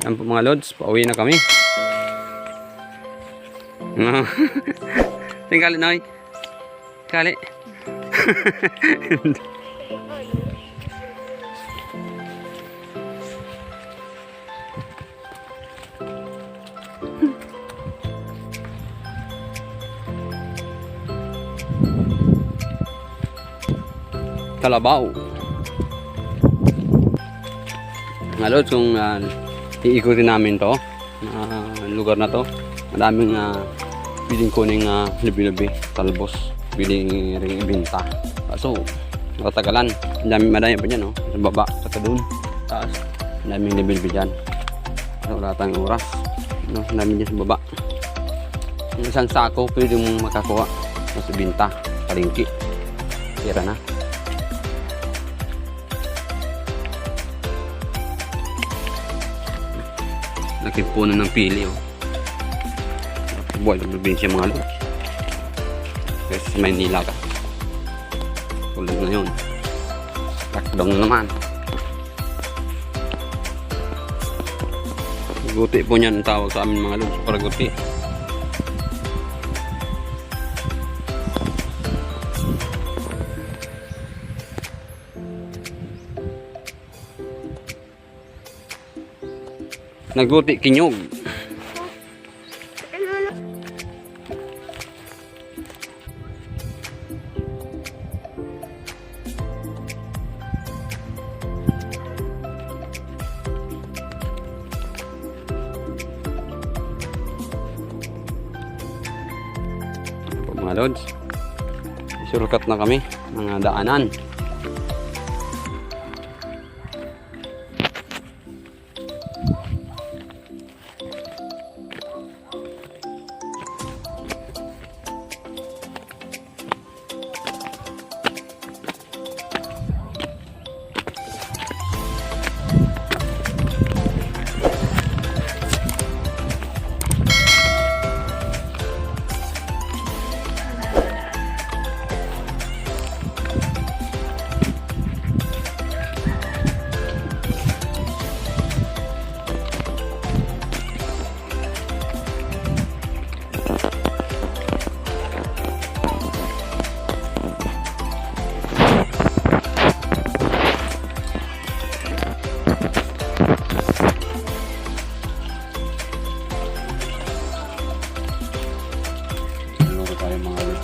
Yan po mga lods, pauwi na kami. Tingkali Noy. Kali. Kalabaw. Mga lods, kung iikutin namin to lugar na to, madaming piling kuning lubi-lubi, talbos, piling ring ibenta. Kaso matagalan, madami pa dyan, no? Sa baba, sa doon taas, madaming libilbi dyan. So, wala tayong oras, no? Madami dyan sa baba. Yung isang sako pwede mong makakuha sa binta, palingki, tira na. Laking puno ng pili, oh. Buhay ng probinsya mga lods. Kasi sa Maynila ka. Tulad na yun. Lockdown na naman. Guti po niyan ang tawag sa amin mga lods. Paraguti. Naguti kinyog. Mga lods, shortcut na kami mga daanan.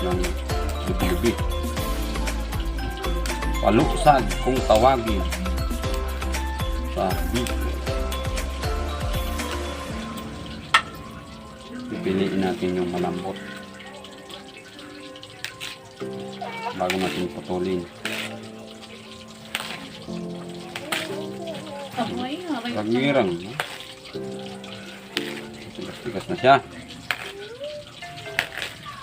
Ng lubi-lubi, paluksad kung tawagin sa Bicol. Pipiliin natin yung malambot bago natin putulin. Pagmirang, no? Tigas na siya.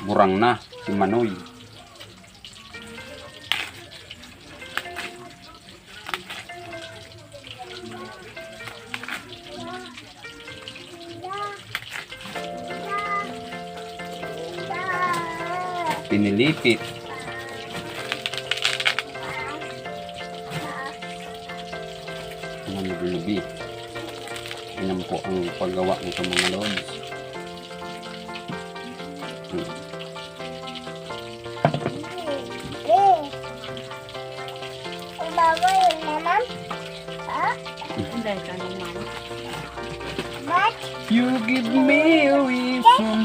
Murang na si Manoy. Pinilipit. Mga lubi-lubi. Yan po ang paggawa nito mga lods. You give me a reason.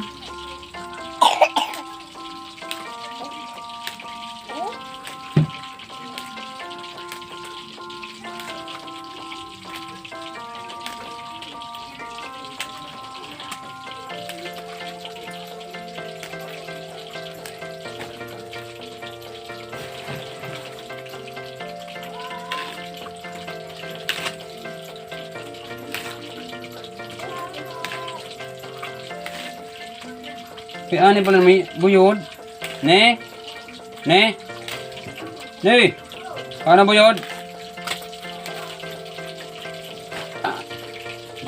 Kaya ani pala may buyod. Ne? Ne? Ne? Paano buyod?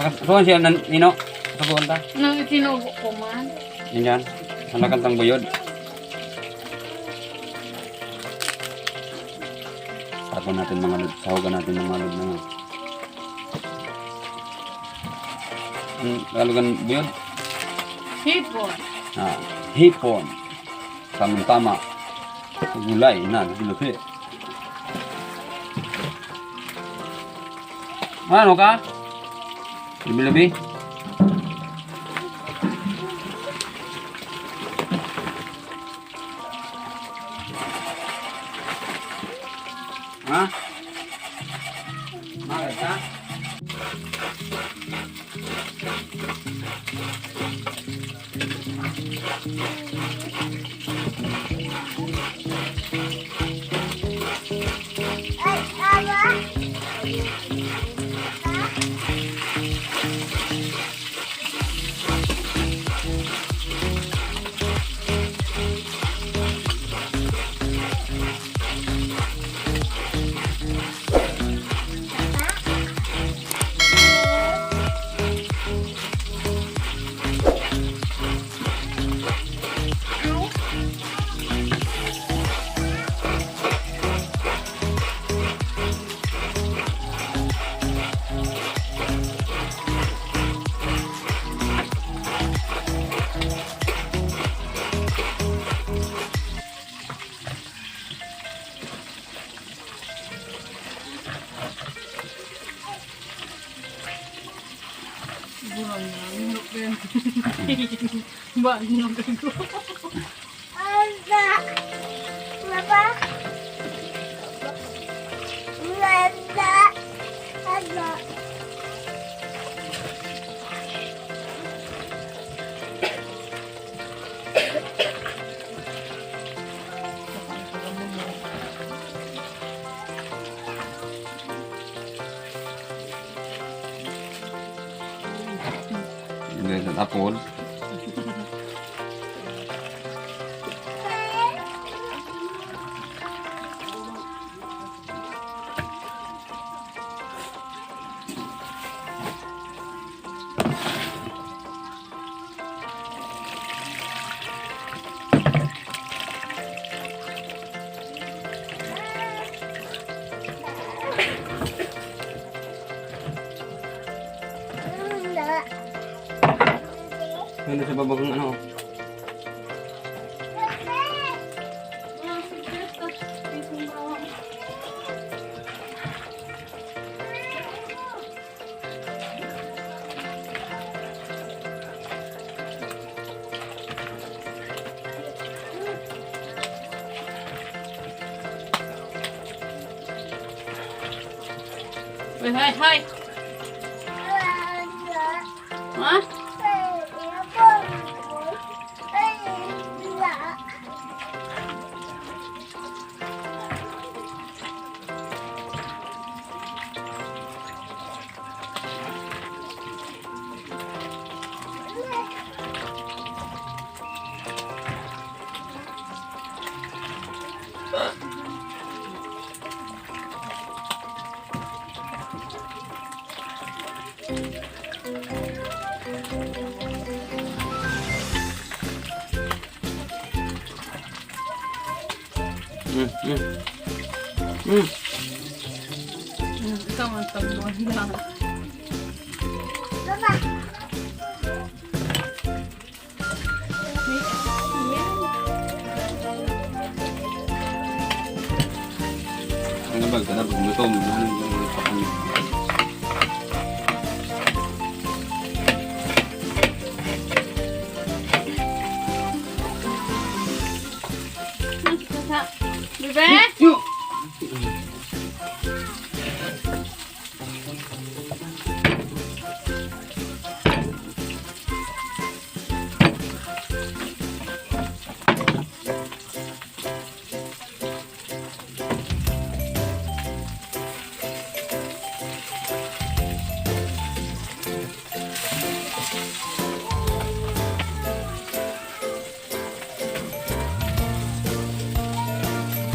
Bakit siya nino? Sabuan ta? Nang itinubo ko man. Yan yan. Hanakantang buyod. Sahugan natin mga lod. Sahugan natin mga lod na. Tagalogan ba yun? Hipon. Hipon. Tamang-tama. Gulay na, lupi. Ano ka? Lubi-lubi? Ha? Bakit ka? Buang na. Ba, nilagay ko. Ada. Berapa? Ada. Ada. Hindi sa tapon. Ada. Ano sa babagang ano? Hai, hai. Ha? Ito ang tabuan lang. Berapa? Ano ba? Kada gutom. Ano yung pakanya? Bebe? Yuk!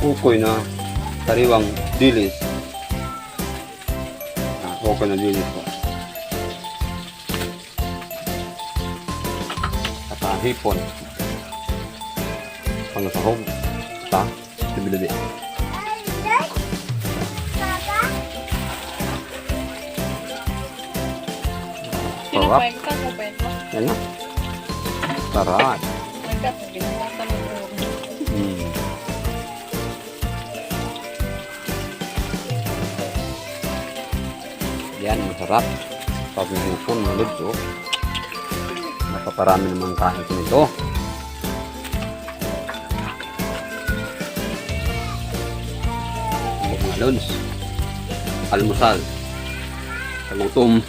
Ukoy na sariwang dilis. Ukoy na dilis po. At hipon. Pangasahog. Ta. Sibiladi. Sarap. Pinapwek ka ko. Yan na. Sarap. Nagkat, binawatan mo po. Mm. Yan, masarap. Pag nahipon, malod to. Napaparami naman kain ko nito. Mga lods. Almusal. Kagutom.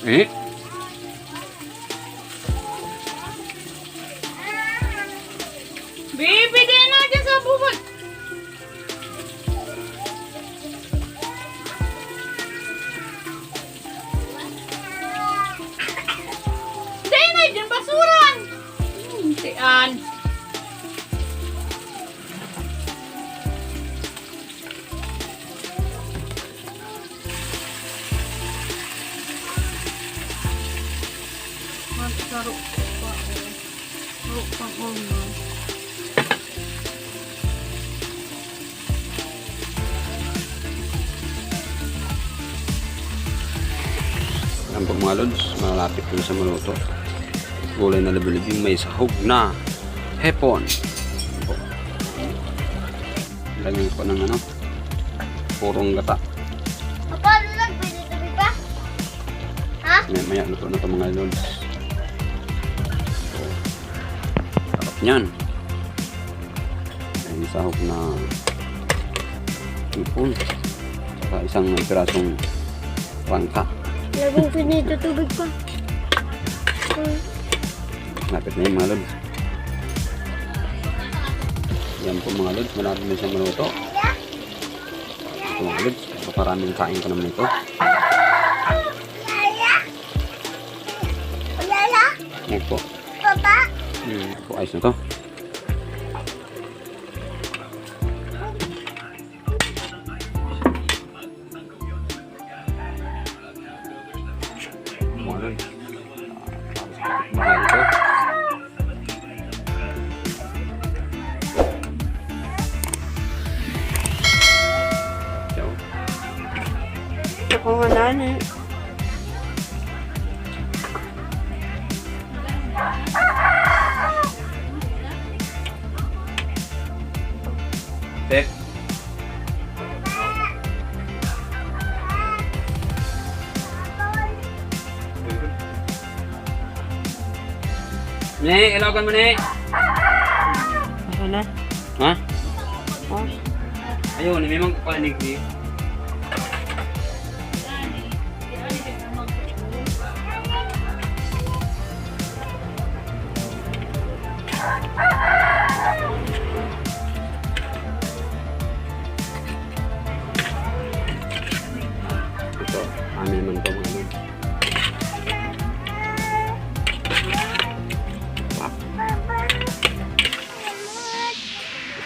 Eh? Baby, din na dyan sa bubot. Din na dyan, basuran. Tian. Magsaro pa. Saro pa ko na. Yan po mga lods, malapit po sa maluto. Gulay na labi-labing may sahog na hepon. Yan po. Lagyan ko ng ano, purong gata. Papa, lang, pwede tabi pa? Ha? Maya luto na ito mga lods. So, sarap niyan. May sahog na hipon. Saka isang pirasong rangka. Lagong pinito tubig pa. Lapit na yung mga lods. Yan po mga lods, malapit na siyang maluto. Ito mga lods, paparaming kain ko naman ito. Lala? Lala? Yan po. Papa? Po, ayos na to. Mga lods. Mahal ito. Ciao. Ako nga nani. Tek. Ne, ilawakan mo ne. Ako na. Ha? Oh. Ayun, may mga panig di. Ito, amin man ito mga lods.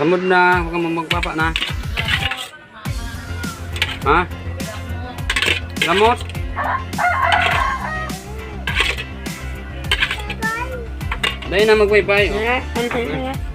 Samod na, huwag kang magpapa na. Ha? Gamot? Dahil na mag-wifi. Ano? Ano?